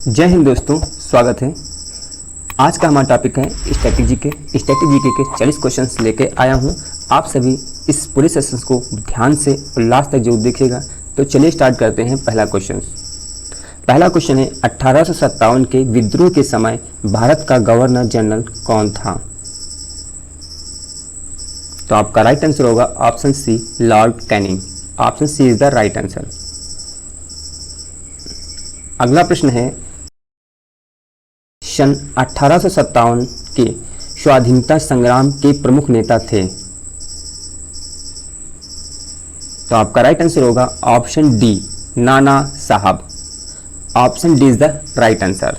जय हिंद दोस्तों, स्वागत है। आज का हमारा टॉपिक है स्टैटिक जीके के 40 क्वेश्चंस लेके आया हूँ। आप सभी इस पूरे सेशंस को ध्यान से और लास्ट तक जरूर देखिएगा। तो चलिए स्टार्ट करते हैं। पहला क्वेश्चन है 1857 के विद्रोह के समय भारत का गवर्नर जनरल कौन था? तो आपका राइट आंसर होगा option C, Lord Canning. Option C is the right answer. अगला प्रश्न है सन 1857 के स्वाधीनता संग्राम के प्रमुख नेता थे। तो आपका राइट आंसर होगा ऑप्शन डी, नाना साहब। Option D is the right answer.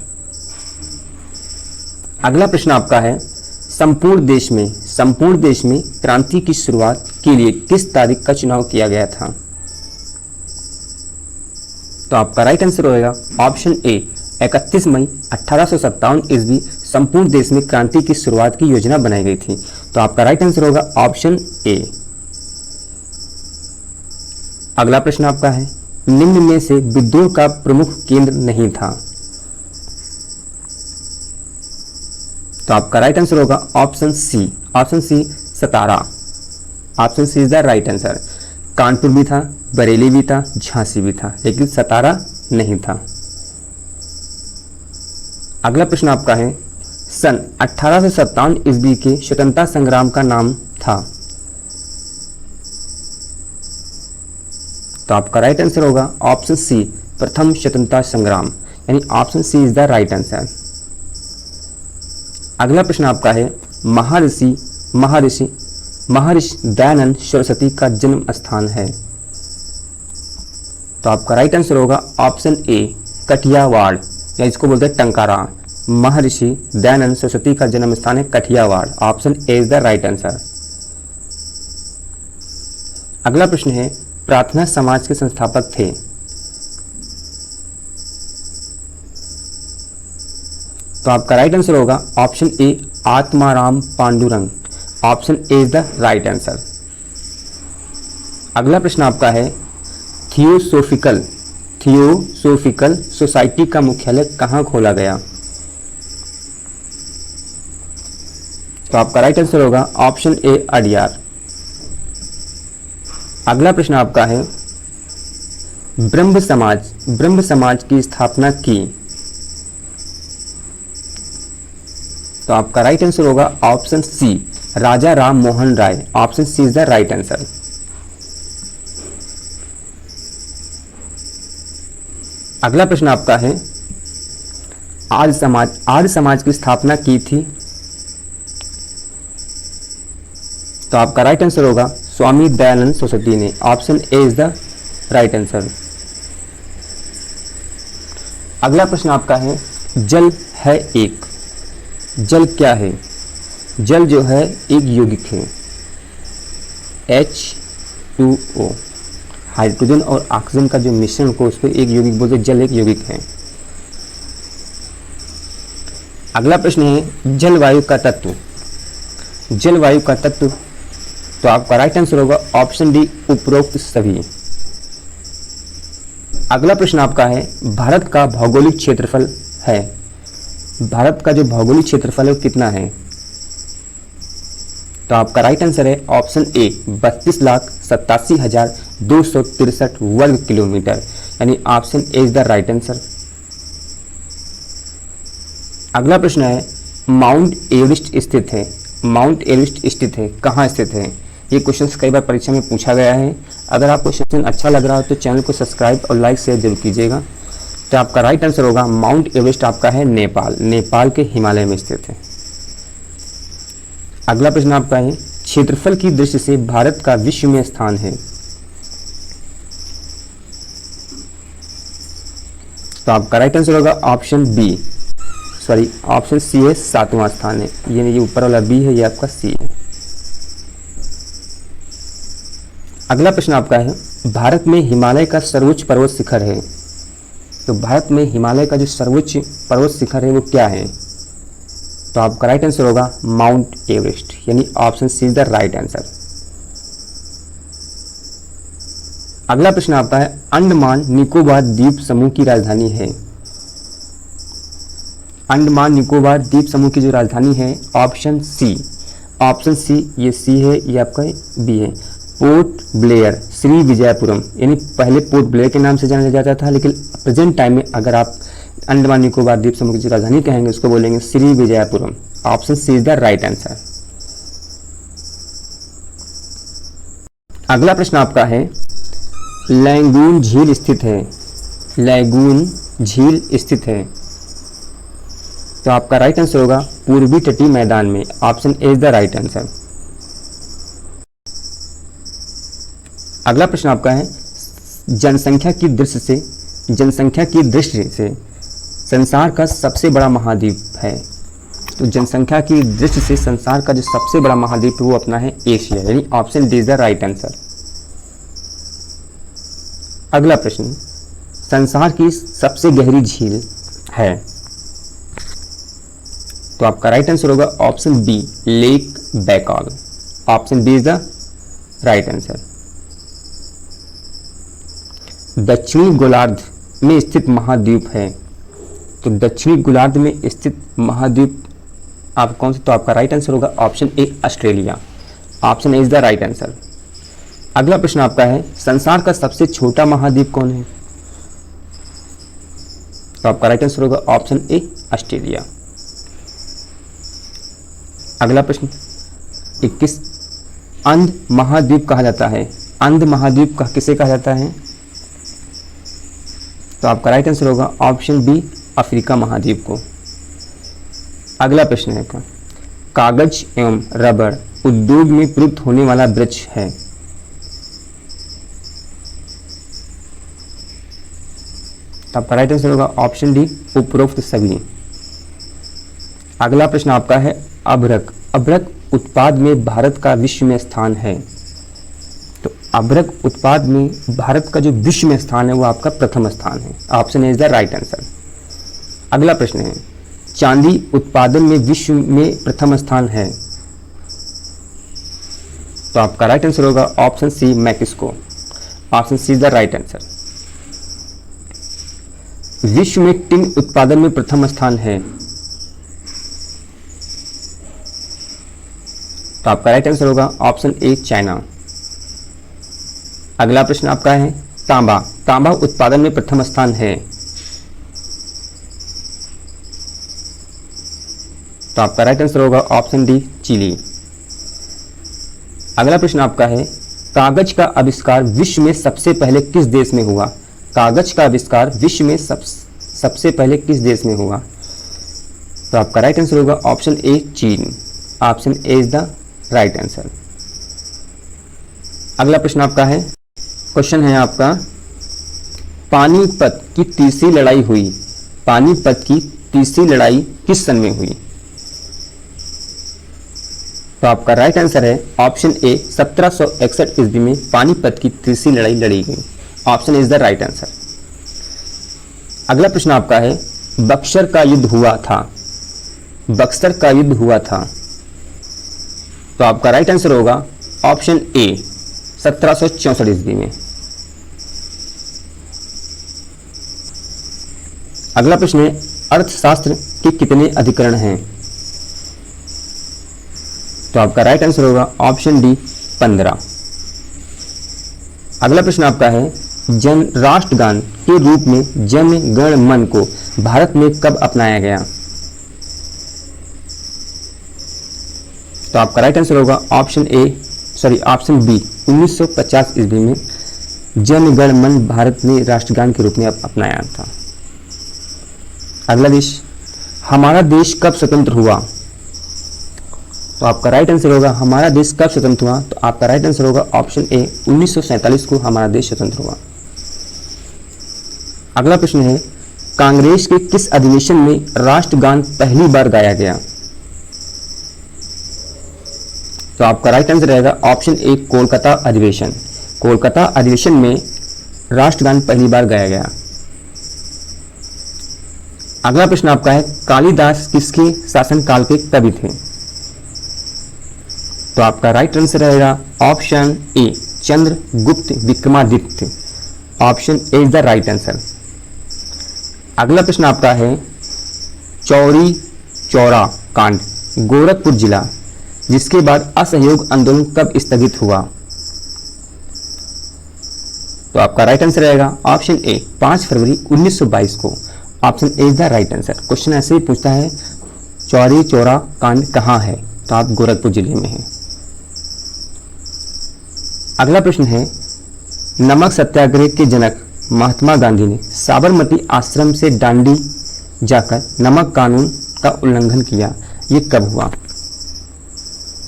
अगला प्रश्न आपका है संपूर्ण देश में क्रांति की शुरुआत के लिए किस तारीख का चुनाव किया गया था? तो आपका राइट आंसर होगा ऑप्शन ए, 31 मई 1857 ईस्वी संपूर्ण देश में क्रांति की शुरुआत की योजना बनाई गई थी। तो आपका राइट आंसर होगा ऑप्शन ए। अगला प्रश्न आपका है निम्न में से विद्रोह का प्रमुख केंद्र नहीं था। तो आपका राइट आंसर होगा option C, Satara. Option C is the right answer. Kanpur भी था, बरेली भी था, झांसी भी था, लेकिन सतारा नहीं था। अगला प्रश्न आपका है सन 1857 ईस्वी के स्वतंत्रता संग्राम का नाम था। तो आपका राइट आंसर होगा ऑप्शन सी, प्रथम स्वतंत्रता संग्राम, यानी option C is the right answer. अगला प्रश्न आपका है महर्षि दयानंद सरस्वती का जन्म स्थान है। तो आपका राइट आंसर होगा ऑप्शन ए, कठियावाड़, या इसको बोलते हैं टंकारा। महर्षि दयानंद सरस्वती का जन्म स्थान है Kathiawar. Option A is the right answer. अगला प्रश्न है प्रार्थना समाज के संस्थापक थे। तो आपका राइट आंसर होगा option A, Atmaram Pandurang. Option A is the right answer. अगला प्रश्न आपका है थियोसोफिकल सोसाइटी का मुख्यालय कहाँ खोला गया? तो आपका राइट आंसर होगा ऑप्शन ए, अडियार। अगला प्रश्न आपका है ब्रह्म समाज की स्थापना की। तो आपका राइट आंसर होगा option C, Raja Ram Mohan Roy. Option C is the right answer. अगला प्रश्न आपका है आर्य समाज की स्थापना की थी। तो आपका राइट आंसर होगा स्वामी दयानंद सरस्वती ने। Option A is the right answer. अगला प्रश्न आपका है जल है एक। जल क्या है? जल जो है एक यौगिक है, H2O, हाइड्रोजन और ऑक्सीजन का जो मिश्रण को उसको एक यौगिक बोलते हैं। जल एक यौगिक है। अगला प्रश्न है जलवायु का तत्व। तो आपका राइट आंसर होगा ऑप्शन डी, उपरोक्त सभी। अगला प्रश्न आपका है भारत का भौगोलिक क्षेत्रफल है। भारत का जो भौगोलिक क्षेत्रफल है वो कितना है? तो आपका राइट आंसर है ऑप्शन ए, 32,87,263 वर्ग किलोमीटर, यानी option A is the right answer. अगला प्रश्न है माउंट एवरेस्ट स्थित है। कहाँ स्थित है? ये क्वेश्चन कई बार परीक्षा में पूछा गया है। अगर आपको सेशन अच्छा लग रहा हो तो चैनल को सब्सक्राइब और लाइक शेयर जरूर कीजिएगा। तो आपका राइट आंसर होगा माउंट एवरेस्ट आपका है नेपाल के हिमालय में स्थित है। अगला प्रश्न आपका है क्षेत्रफल की दृष्टि से भारत का विश्व में स्थान है। तो आपका राइट आंसर होगा ऑप्शन सी है, 7वां स्थान है। ये ऊपर वाला बी है, ये आपका सी है। अगला प्रश्न आपका है भारत में हिमालय का सर्वोच्च पर्वत शिखर है। तो भारत में हिमालय का जो सर्वोच्च पर्वत शिखर है वो क्या है? तो आपका राइट आंसर होगा माउंट एवरेस्ट, यानी option C is the right answer. अगला प्रश्न आपका है अंडमान निकोबार द्वीप समूह की राजधानी है। अंडमान निकोबार द्वीप समूह की जो राजधानी है, ऑप्शन सी, ये सी है, ये आपका बी है, पोर्ट ब्लेयर, श्री विजयपुरम। यानी पहले पोर्ट ब्लेयर के नाम से जाना जाता था, लेकिन प्रेजेंट टाइम में अगर आप अंडमान निकोबार द्वीप समूह की जो राजधानी कहेंगे उसको बोलेंगे Shri Vijayapuram. Option C is the right answer. अगला प्रश्न आपका है, लैंगून झील स्थित है, लैंगून झील स्थित है, तो आपका राइट आंसर होगा पूर्वी तटीय मैदान में। Option A is the right answer. अगला प्रश्न आपका है, जनसंख्या की दृष्टि से संसार का सबसे बड़ा महाद्वीप है, तो जनसंख्या की दृष्टि से संसार का जो सबसे बड़ा महाद्वीप है वो अपना है एशिया, यानी option D is the right answer. अगला प्रश्न, संसार की सबसे गहरी झील है, तो आपका राइट आंसर होगा option B, Lake Baikal. Option B is the right answer. दक्षिणी गोलार्ध में स्थित महाद्वीप है, तो दक्षिणी गोलार्ध में स्थित महाद्वीप आप कौन सा, तो आपका राइट आंसर होगा option A, Australia. Option A is the right answer. अगला प्रश्न आपका है, संसार का सबसे छोटा महाद्वीप कौन है, तो आपका राइट आंसर होगा ऑप्शन ए, ऑस्ट्रेलिया। अगला प्रश्न 21, अंध महाद्वीप कहा जाता है, अंध महाद्वीप किसे कहा जाता है, तो आपका राइट आंसर होगा ऑप्शन बी, अफ्रीका महाद्वीप को। अगला प्रश्न है आपका, कागज एवं रबड़ उद्योग में प्रयुक्त होने वाला वृक्ष है, तो आपका राइट आंसर होगा ऑप्शन डी, उपरोक्त सभी। अगला प्रश्न आपका है, अभ्रक, अभ्रक उत्पाद में भारत का विश्व में स्थान है, तो अभ्रक उत्पाद में भारत का जो विश्व में स्थान है वो आपका प्रथम स्थान है। Option A is the right answer. अगला प्रश्न है, चांदी उत्पादन में विश्व में प्रथम स्थान है, तो आपका राइट आंसर होगा option C, Mexico. Option C is the right answer. विश्व में टिन उत्पादन में प्रथम स्थान है, तो आपका राइट आंसर होगा ऑप्शन ए, चाइना। अगला प्रश्न आपका है, तांबा, तांबा उत्पादन में प्रथम स्थान है, तो आपका राइट आंसर होगा ऑप्शन डी, चिली। अगला प्रश्न आपका है, कागज का आविष्कार विश्व में सबसे पहले किस देश में हुआ, कागज का आविष्कार विश्व में सबसे पहले किस देश में हुआ, तो आपका राइट आंसर होगा ऑप्शन ए, चीन। Option A is the right answer. अगला प्रश्न आपका है, क्वेश्चन है आपका, पानीपत की तीसरी लड़ाई हुई, पानीपत की तीसरी लड़ाई किस सन में हुई, तो आपका राइट आंसर है ऑप्शन ए, 1761 ईस्वी में पानीपत की तीसरी लड़ाई लड़ी गई। Option is the right answer. अगला प्रश्न आपका है, बक्सर का युद्ध हुआ था, बक्सर का युद्ध हुआ था, तो आपका राइट आंसर होगा ऑप्शन ए, 1764 ईस्वी में। अगला प्रश्न है, अर्थशास्त्र के कितने अधिकरण हैं, तो आपका राइट आंसर होगा ऑप्शन डी, 15। अगला प्रश्न आपका है, राष्ट्रगान के रूप में जन गण मन को भारत में कब अपनाया गया, तो आपका राइट आंसर होगा ऑप्शन बी, 1950 ईस्वी में जन गण मन भारत ने राष्ट्रगान के रूप में अपनाया था। अगला देश, हमारा देश कब स्वतंत्र हुआ, तो आपका राइट आंसर होगा हमारा देश कब स्वतंत्र हुआ, तो आपका राइट आंसर होगा ऑप्शन ए, 1947 को हमारा देश स्वतंत्र हुआ। अगला प्रश्न है, कांग्रेस के किस अधिवेशन में राष्ट्रगान पहली बार गाया गया, तो आपका राइट आंसर रहेगा ऑप्शन ए, कोलकाता अधिवेशन। कोलकाता अधिवेशन में राष्ट्रगान पहली बार गाया गया। अगला प्रश्न आपका है, कालिदास किसके शासनकाल के कवि थे, तो आपका राइट आंसर रहेगा option A, Chandragupta Vikramaditya. Option A is the right answer. अगला प्रश्न आपका है, चौरी चौरा कांड गोरखपुर जिला, जिसके बाद असहयोग आंदोलन कब स्थगित हुआ? तो आपका राइट आंसर रहेगा ऑप्शन ए 5 फरवरी 1922 को। Option A is the right answer. Question ऐसे ही पूछता है चौरी चौरा कांड कहाँ है, तो आप गोरखपुर जिले में हैं। अगला प्रश्न है नमक सत्याग्रह के जनक महात्मा गांधी ने साबरमती आश्रम से दांडी जाकर नमक कानून का उल्लंघन किया, ये कब हुआ?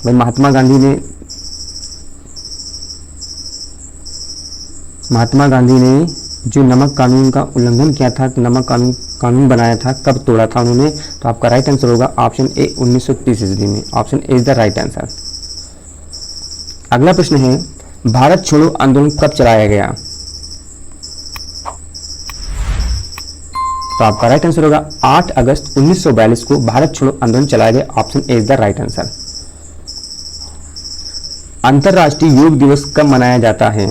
भाई महात्मा गांधी ने जो नमक कानून का उल्लंघन किया था, तो नमक कानून बनाया था, कब तोड़ा था उन्होंने? तो आपका राइट आंसर होगा ऑप्शन ए 1930 ईस्वी में। Option A is the right answer. अगला प्रश्न है भारत छोड़ो आंदोलन कब चलाया गया? तो आपका राइट आंसर होगा 8 अगस्त 1942 को भारत छोड़ो आंदोलन चलाया गया। Option A is the right answer. अंतर्राष्ट्रीय योग दिवस कब मनाया जाता है?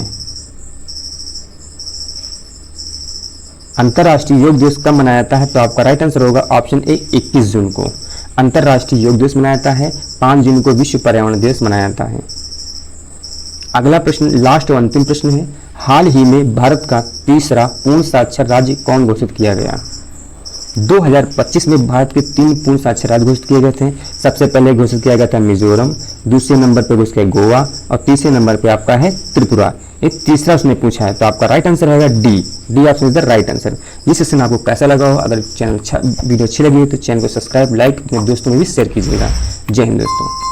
अंतर्राष्ट्रीय योग दिवस कब मनाया जाता है? तो आपका राइट आंसर होगा ऑप्शन ए 21 जून को। अंतर्राष्ट्रीय योग दिवस मनाया जाता है। 5 जून को विश्व पर्यावरण दिवस मनाया जाता है। अगला प्रश्न लास्ट और अंतिम प्रश्न है हाल ही में भारत का तीसरा पूर्ण साक्षर राज्य कौन घोषित किया गया? 2025 में भारत के 3 पूर्ण साक्षर राज्य घोषित किए गए थे। सबसे पहले घोषित किया गया था मिजोरम, दूसरे नंबर पर घोषित किया गोवा और तीसरे नंबर पे आपका है त्रिपुरा। ये तीसरा उसने पूछा है, तो आपका राइट आंसर रहेगा D option is the right answer. ये सेशन आपको कैसा लगा हो? अगर वीडियो अच्छी लगी तो चैनल को सब्सक्राइब, लाइक, अपने दोस्तों में भी शेयर कीजिएगा। जय हिंद दोस्तों।